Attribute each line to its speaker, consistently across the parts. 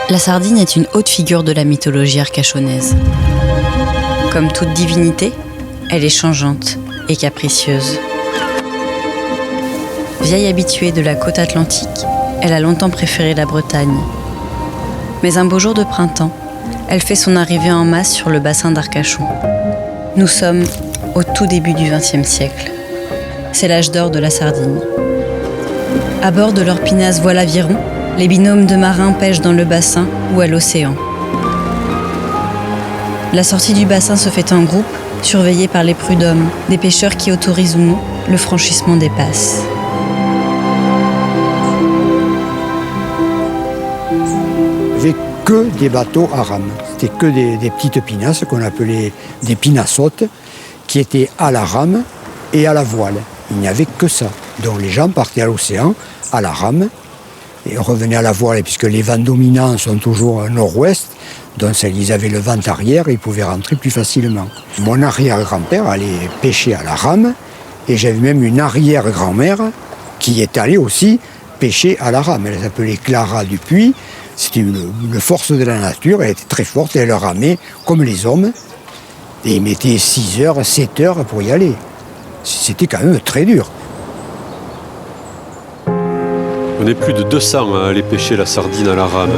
Speaker 1: La sardine est une haute figure de la mythologie arcachonnaise. Comme toute divinité, elle est changeante et capricieuse. Vieille habituée de la côte atlantique, elle a longtemps préféré la Bretagne. Mais un beau jour de printemps, elle fait son arrivée en masse sur le bassin d'Arcachon. Nous sommes au tout début du XXe siècle. C'est l'âge d'or de la sardine. À bord de leur pinasse voile aviron, les binômes de marins pêchent dans le bassin ou à l'océan. La sortie du bassin se fait en groupe, surveillée par les prud'hommes, des pêcheurs qui autorisent ou non le franchissement des passes.
Speaker 2: Il n'y avait que des bateaux à rame. C'était que des petites pinasses qu'on appelait des pinassotes, qui étaient à la rame et à la voile. Il n'y avait que ça. Donc les gens partaient à l'océan, à la rame, et revenaient à la voile, puisque les vents dominants sont toujours nord-ouest, donc ils avaient le vent arrière et ils pouvaient rentrer plus facilement. Mon arrière-grand-père allait pêcher à la rame, et j'avais même une arrière-grand-mère qui est allée aussi pêcher à la rame. Elle s'appelait Clara Dupuis, c'était une force de la nature, elle était très forte, elle ramait comme les hommes, et ils mettaient 6 heures, 7 heures pour y aller. C'était quand même très dur.
Speaker 3: On est plus de 200 à aller pêcher la sardine à la rame.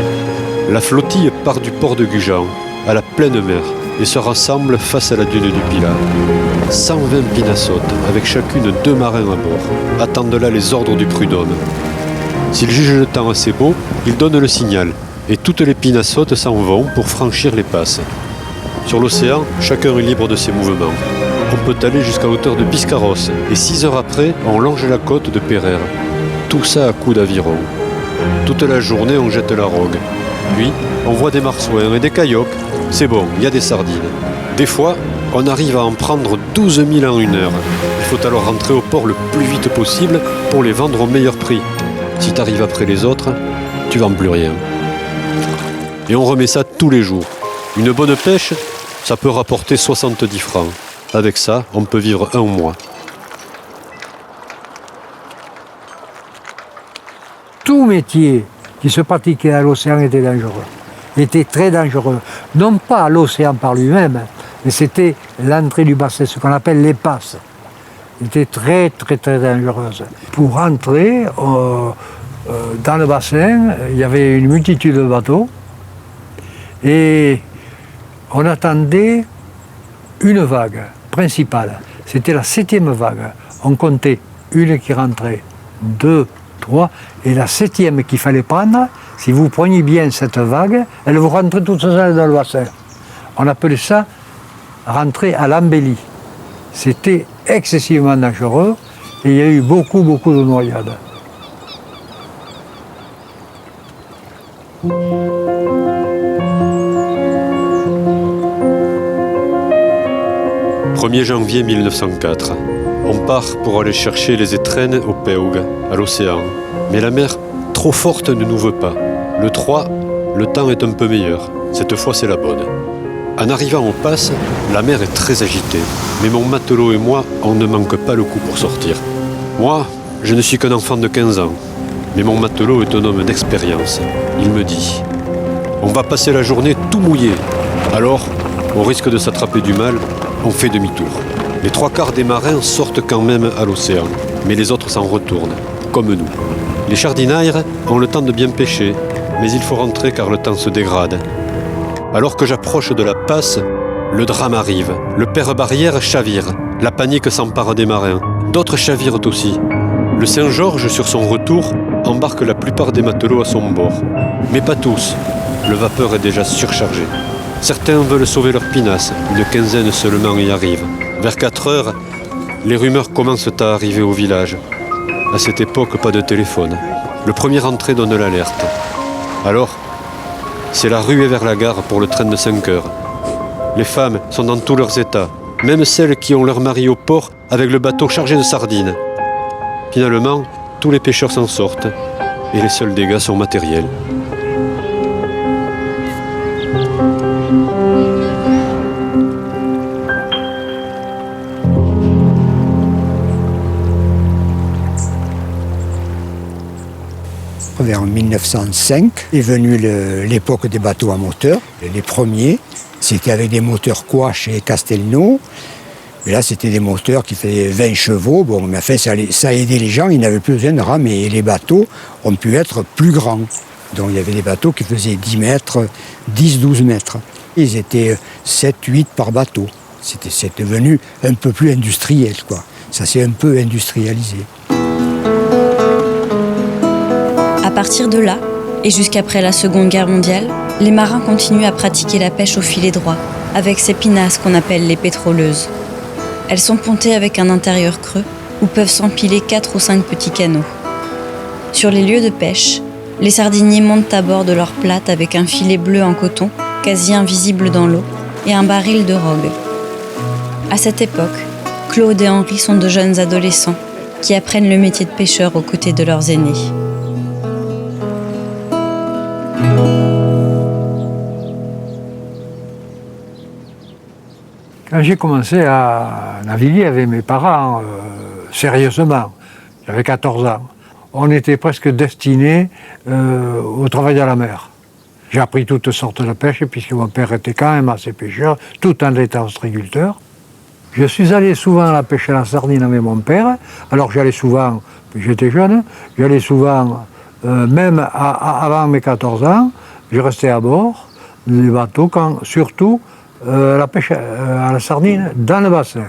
Speaker 3: La flottille part du port de Gujan, à la pleine mer, et se rassemble face à la dune du Pilat. 120 pinassotes, avec chacune 2 marins à bord, attendent là les ordres du prud'homme. S'ils jugent le temps assez beau, ils donnent le signal, et toutes les pinassotes s'en vont pour franchir les passes. Sur l'océan, chacun est libre de ses mouvements. On peut aller jusqu'à hauteur de Biscarrosse, et 6 heures après, on longe la côte de Pereire. Tout ça à coups d'aviron. Toute la journée, on jette la rogue. Puis, on voit des marsouins et des caillocs. C'est bon, il y a des sardines. Des fois, on arrive à en prendre 12 000 en 1 heure. Il faut alors rentrer au port le plus vite possible pour les vendre au meilleur prix. Si tu arrives après les autres, tu vends plus rien. Et on remet ça tous les jours. Une bonne pêche, ça peut rapporter 70 francs. Avec ça, on peut vivre 1 mois.
Speaker 4: Tout métier qui se pratiquait à l'océan était dangereux, était très dangereux. Non pas l'océan par lui-même, mais c'était l'entrée du bassin, ce qu'on appelle les passes. C'était très dangereuse. Pour rentrer dans le bassin, il y avait une multitude de bateaux et on attendait une vague principale. C'était la 7e vague. On comptait une qui rentrait, 2, 3, et la 7e qu'il fallait prendre, si vous preniez bien cette vague, elle vous rentrait toute seule dans le bassin. On appelait ça rentrer à l'embellie. C'était excessivement dangereux et il y a eu beaucoup de noyades.
Speaker 3: 1er janvier 1904. On part pour aller chercher les étrennes au Peug, à l'océan. Mais la mer, trop forte, ne nous veut pas. Le 3, le temps est un peu meilleur. Cette fois, c'est la bonne. En arrivant aux passes, la mer est très agitée. Mais mon matelot et moi, on ne manque pas le coup pour sortir. Moi, je ne suis qu'un enfant de 15 ans. Mais mon matelot est un homme d'expérience. Il me dit « On va passer la journée tout mouillé. Alors, au risque de s'attraper du mal, on fait demi-tour. » Les 3/4 des marins sortent quand même à l'océan, mais les autres s'en retournent, comme nous. Les jardinaires ont le temps de bien pêcher, mais il faut rentrer car le temps se dégrade. Alors que j'approche de la passe, le drame arrive. Le père-barrière chavire. La panique s'empare des marins. D'autres chavirent aussi. Le Saint-Georges, sur son retour, embarque la plupart des matelots à son bord. Mais pas tous. Le vapeur est déjà surchargé. Certains veulent sauver leur pinasse. Une quinzaine seulement y arrive. Vers 4 heures, les rumeurs commencent à arriver au village. À cette époque, pas de téléphone. Le premier entrée donne l'alerte. Alors, c'est la ruée vers la gare pour le train de 5 heures. Les femmes sont dans tous leurs états, même celles qui ont leur mari au port avec le bateau chargé de sardines. Finalement, tous les pêcheurs s'en sortent et les seuls dégâts sont matériels.
Speaker 2: vers 1905, est venue l'époque des bateaux à moteur. Les premiers, c'était avec des moteurs Quach et Castelnau. Et là, c'était des moteurs qui faisaient 20 chevaux. Bon, mais enfin, ça aidait les gens, ils n'avaient plus besoin de ramer. Et les bateaux ont pu être plus grands. Donc, il y avait des bateaux qui faisaient 10 mètres, 10-12 mètres. Ils étaient 7-8 par bateau. C'est devenu un peu plus industriel, quoi. Ça s'est un peu industrialisé.
Speaker 1: À partir de là, et jusqu'après la Seconde Guerre mondiale, les marins continuent à pratiquer la pêche au filet droit, avec ces pinasses qu'on appelle les pétroleuses. Elles sont pontées avec un intérieur creux, où peuvent s'empiler 4 ou 5 petits canots. Sur les lieux de pêche, les sardiniers montent à bord de leur plate avec un filet bleu en coton, quasi invisible dans l'eau, et un baril de rogue. À cette époque, Claude et Henri sont de jeunes adolescents qui apprennent le métier de pêcheur aux côtés de leurs aînés.
Speaker 4: Quand j'ai commencé à naviguer avec mes parents, sérieusement, j'avais 14 ans, on était presque destinés au travail à la mer. J'ai appris toutes sortes de pêche, puisque mon père était quand même assez pêcheur, tout en étant ostréiculteur. Je suis allé souvent à la pêche à la sardine avec mon père. Alors j'allais souvent, j'étais jeune, j'allais souvent, même avant mes 14 ans, je restais à bord des bateaux, surtout la pêche à la sardine dans le bassin.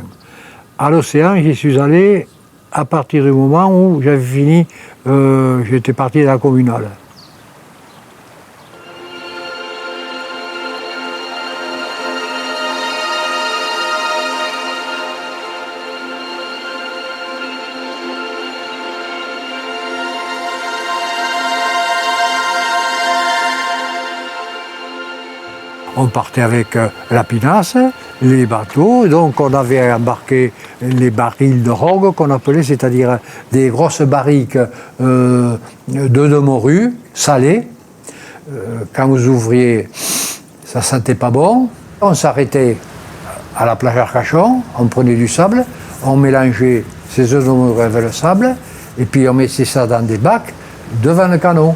Speaker 4: À l'océan, j'y suis allé à partir du moment où j'avais fini, j'étais parti de la communale. On partait avec la pinasse, les bateaux, donc on avait embarqué les barils de rogue qu'on appelait, c'est-à-dire des grosses barriques de morue salées. Quand vous ouvriez, ça sentait pas bon. On s'arrêtait à la plage Arcachon, on prenait du sable, on mélangeait ces œufs de morue avec le sable, et puis on mettait ça dans des bacs devant le canot.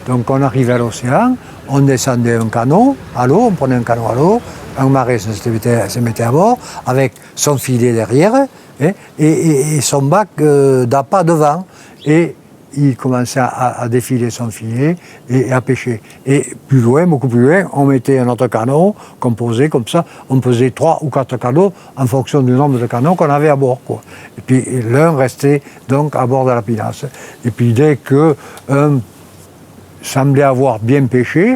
Speaker 4: Donc on arrivait à l'océan, on descendait un canot à l'eau, on prenait un canot à l'eau, un marin se mettait à bord avec son filet derrière et son bac d'appât devant. Et il commençait à défiler son filet et à pêcher. Et plus loin, beaucoup plus loin, on mettait un autre canot qu'on posait comme ça. On posait 3 ou 4 canots en fonction du nombre de canots qu'on avait à bord, quoi. Et puis l'un restait donc à bord de la pinasse. Et puis dès que semblait avoir bien pêché,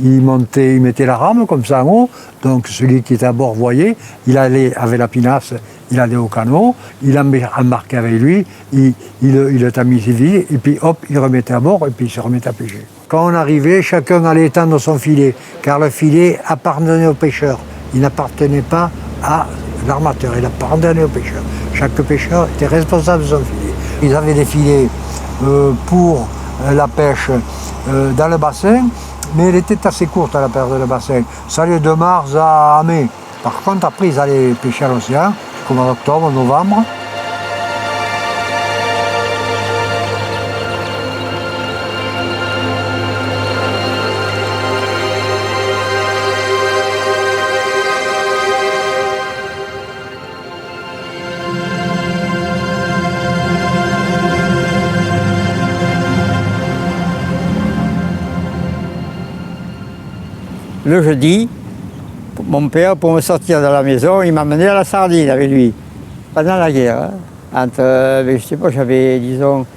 Speaker 4: il mettait la rame comme ça en haut, donc celui qui était à bord voyait, il allait avec la pinasse, il allait au canot, il embarquait avec lui, il le tamisait, et puis hop, il remettait à bord, et puis il se remettait à pêcher. Quand on arrivait, chacun allait étendre son filet, car le filet appartenait au pêcheur, il n'appartenait pas à l'armateur, il appartenait au pêcheur. Chaque pêcheur était responsable de son filet. Ils avaient des filets pour la pêche dans le bassin, mais elle était assez courte à la période de le bassin. Ça allait de mars à mai. Par contre, après, ils allaient pêcher à l'océan, comme en octobre, novembre.
Speaker 5: Le jeudi, mon père, pour me sortir de la maison, il m'a emmené à la sardine avec lui, pendant la guerre. Je sais pas, j'avais, disons,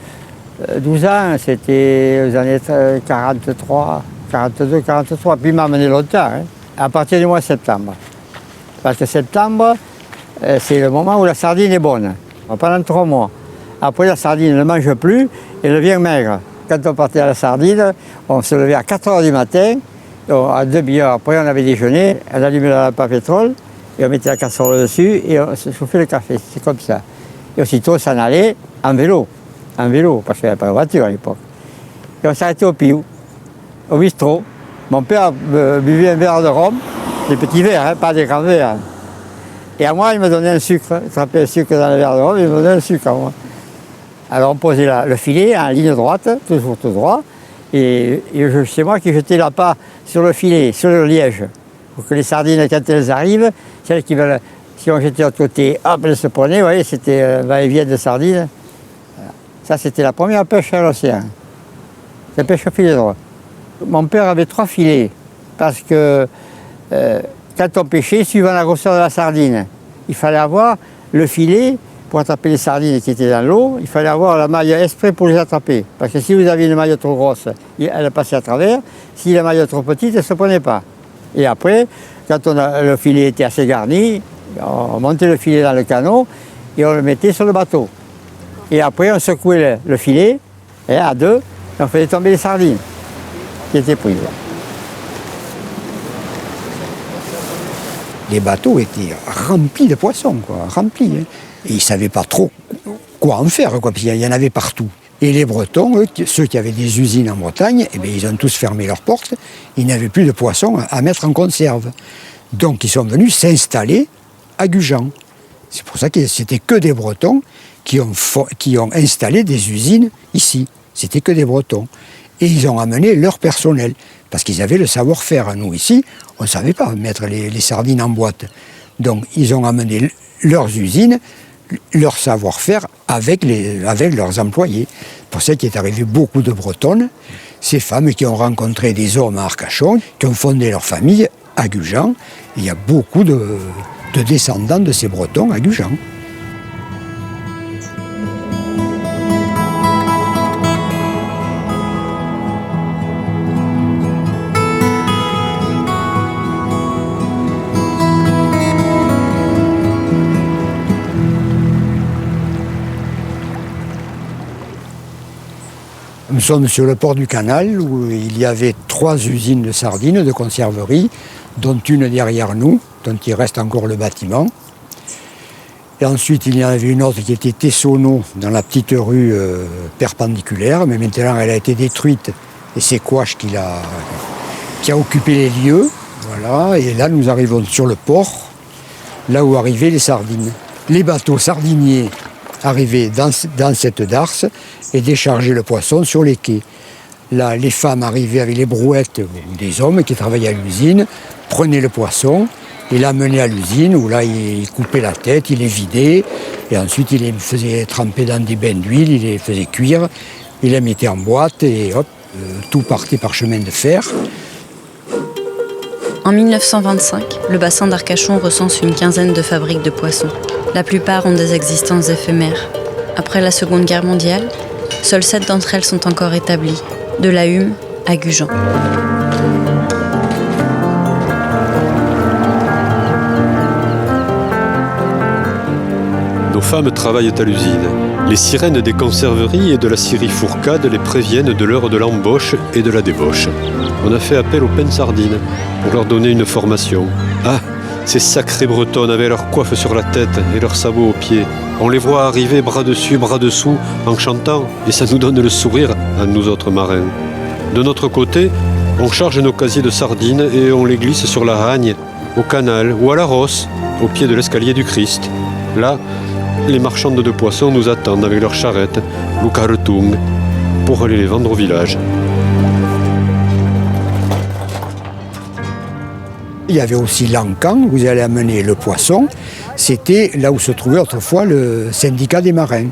Speaker 5: 12 ans, c'était aux années 43, 42, 43, puis il m'a emmené longtemps, à partir du mois de septembre. Parce que septembre, c'est le moment où la sardine est bonne, pendant 3 mois. Après, la sardine ne mange plus, elle devient maigre. Quand on partait à la sardine, on se levait à 4 h du matin, à 2 demi-heures après, on avait déjeuné, on allumait la lampe à pétrole, et on mettait la casserole dessus, et on se chauffait le café, c'est comme ça. Et aussitôt, on s'en allait en vélo, parce qu'il n'y avait pas de voiture à l'époque. Et on s'arrêtait au Piou, au bistrot. Mon père buvait un verre de rhum, des petits verres, pas des grands verres. Et à moi, il me donnait un sucre, il trempait un sucre dans le verre de rhum, il me donnait un sucre à moi. Alors on posait le filet en ligne droite, toujours tout droit, et c'est moi qui jetais l'appât sur le filet, sur le liège, pour que les sardines, quand elles arrivent, celles qui veulent, si on jetait de l'autre côté, hop, elles se prenaient, vous voyez, c'était va-et-vient de sardines. Voilà. Ça, c'était la première pêche à l'océan. La pêche au filet droit. Mon père avait 3 filets, parce que quand on pêchait, suivant la grosseur de la sardine, il fallait avoir le filet pour attraper les sardines qui étaient dans l'eau, il fallait avoir la maille exprès pour les attraper. Parce que si vous aviez une maille trop grosse, elle passait à travers. Si la maille trop petite, elle ne se prenait pas. Et après, quand le filet était assez garni, on montait le filet dans le canot et on le mettait sur le bateau. Et après, on secouait le filet, et à 2, et on faisait tomber les sardines qui étaient prises.
Speaker 2: Les bateaux étaient remplis de poissons, quoi, remplis. Hein. Et ils ne savaient pas trop quoi en faire, quoi, puis il y en avait partout. Et les Bretons, eux, ceux qui avaient des usines en Bretagne, eh bien, ils ont tous fermé leurs portes. Ils n'avaient plus de poissons à mettre en conserve. Donc ils sont venus s'installer à Gujan. C'est pour ça que c'était que des Bretons qui ont installé des usines ici. C'était que des Bretons. Et ils ont amené leur personnel, parce qu'ils avaient le savoir-faire. Nous, ici, on ne savait pas mettre les sardines en boîte. Donc ils ont amené leurs usines, leur savoir-faire avec leurs employés. Pour ça qu'il est arrivé beaucoup de Bretonnes, ces femmes qui ont rencontré des hommes à Arcachon, qui ont fondé leur famille à Gujan. Il y a beaucoup de descendants de ces Bretons à Gujan. Nous sommes sur le port du Canal où il y avait 3 usines de sardines, de conserverie, dont une derrière nous, dont il reste encore le bâtiment. Et ensuite, il y en avait une autre qui était Tessonneau, dans la petite rue perpendiculaire, mais maintenant elle a été détruite et c'est Couache qui a occupé les lieux. Voilà. Et là, nous arrivons sur le port, là où arrivaient les sardines. Les bateaux sardiniers arrivaient dans cette darse et déchargeaient le poisson sur les quais. Là, les femmes arrivaient avec les brouettes, ou des hommes qui travaillaient à l'usine, prenaient le poisson et l'amenaient à l'usine où là, ils coupaient la tête, ils les vidaient et ensuite ils les faisaient tremper dans des bains d'huile, ils les faisaient cuire, ils les mettaient en boîte et hop, tout partait par chemin de fer.
Speaker 1: En 1925, le bassin d'Arcachon recense une quinzaine de fabriques de poissons. La plupart ont des existences éphémères. Après la Seconde Guerre mondiale, seules 7 d'entre elles sont encore établies, de la Hume à Gujan.
Speaker 3: Nos femmes travaillent à l'usine. Les sirènes des conserveries et de la scierie Fourcade les préviennent de l'heure de l'embauche et de la débauche. On a fait appel aux pennes-sardines pour leur donner une formation. Ah, ces sacrées bretonnes avaient leur coiffe sur la tête et leurs sabots aux pieds. On les voit arriver bras dessus, bras dessous, en chantant, et ça nous donne le sourire à nous autres marins. De notre côté, on charge nos casiers de sardines et on les glisse sur la Hagne, au canal ou à la Rosse, au pied de l'escalier du Christ. Là, les marchandes de poissons nous attendent avec leurs charrettes, Lucartung, pour aller les vendre au village.
Speaker 2: Il y avait aussi l'Encan, vous allez amener le poisson. C'était là où se trouvait autrefois le syndicat des marins.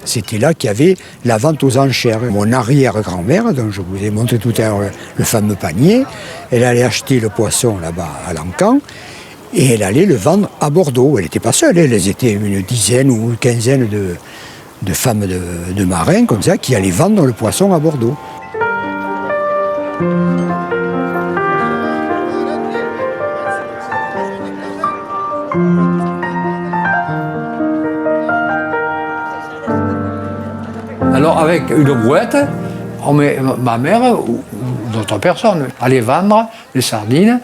Speaker 2: C'était là qu'il y avait la vente aux enchères. Mon arrière-grand-mère, dont je vous ai montré tout à l'heure le fameux panier, elle allait acheter le poisson là-bas à l'Encan et elle allait le vendre à Bordeaux. Elle n'était pas seule, elles étaient une dizaine ou une quinzaine de femmes de marins comme ça qui allaient vendre le poisson à Bordeaux.
Speaker 4: Alors avec une brouette, ma mère ou d'autres personnes allaient vendre les sardines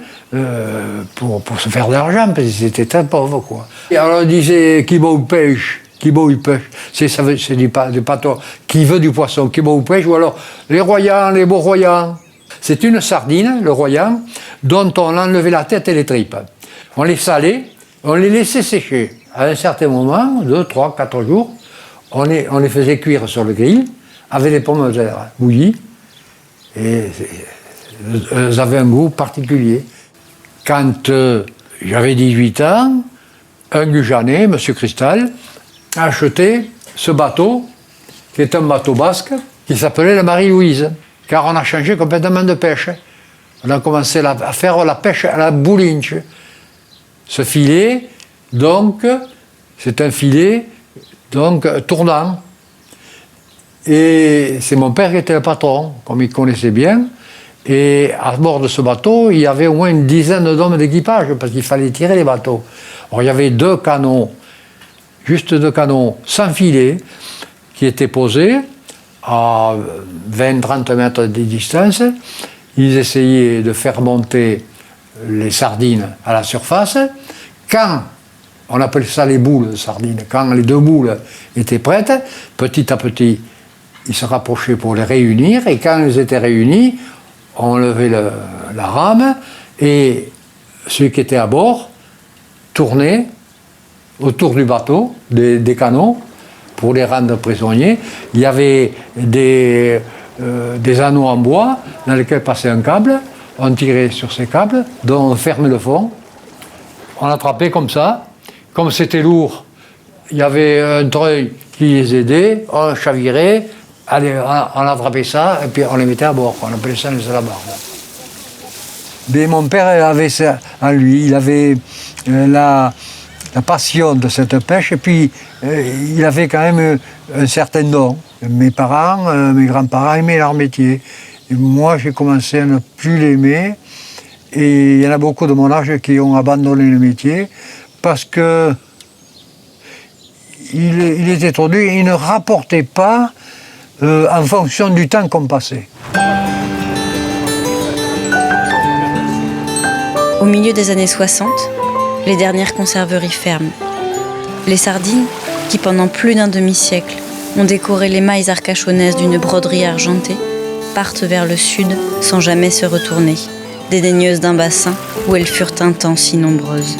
Speaker 4: pour se faire de l'argent, parce qu'ils étaient très pauvres, quoi. Et alors on disait qui boit ou pêche, qui boit ou pêche. C'est du patois. Qui veut du poisson, qui boit ou pêche, ou alors les royans, les beaux royans. C'est une sardine, le royan, dont on enlevait la tête et les tripes. On les salait, on les laissait sécher. À un certain moment, 2, 3, 4 jours, on les faisait cuire sur le grill avec des pommes de terre bouillies. Et elles avaient un goût particulier. Quand j'avais 18 ans, un Gujanais, M. Cristal, a acheté ce bateau, qui est un bateau basque, qui s'appelait la Marie-Louise, car on a changé complètement de pêche. On a commencé à faire la pêche à la boulinche. Ce filet, donc, c'est un filet donc, tournant. Et c'est mon père qui était le patron, comme il connaissait bien. Et à bord de ce bateau, il y avait au moins une dizaine d'hommes d'équipage, parce qu'il fallait tirer les bateaux. Alors, il y avait 2 canons, juste 2 canons sans filet, qui étaient posés à 20-30 mètres de distance. Ils essayaient de faire monter les sardines à la surface. Quand, on appelle ça les boules de sardines, quand les 2 boules étaient prêtes, petit à petit, ils se rapprochaient pour les réunir. Et quand ils étaient réunis, on levait la rame et ceux qui étaient à bord tournaient autour du bateau, des canons, pour les rendre prisonniers. Il y avait des anneaux en bois dans lesquels passait un câble. On tirait sur ces câbles, dont on fermait le fond. On attrapait comme ça. Comme c'était lourd, il y avait un treuil qui les aidait. On chavirait, allez, on attrapait ça et puis on les mettait à bord. On appelait ça les salabards. Mais mon père avait ça en lui. Il avait la passion de cette pêche et puis il avait quand même un certain don. Mes parents, mes grands-parents aimaient leur métier. Et moi, j'ai commencé à ne plus l'aimer. Et il y en a beaucoup de mon âge qui ont abandonné le métier parce que il était trop dur, il ne rapportait pas en fonction du temps qu'on passait.
Speaker 1: Au milieu des années 60, les dernières conserveries ferment. Les sardines, qui pendant plus d'un demi-siècle ont décoré les mailles arcachonnaises d'une broderie argentée, partent vers le sud sans jamais se retourner, dédaigneuses d'un bassin où elles furent un temps si nombreuses.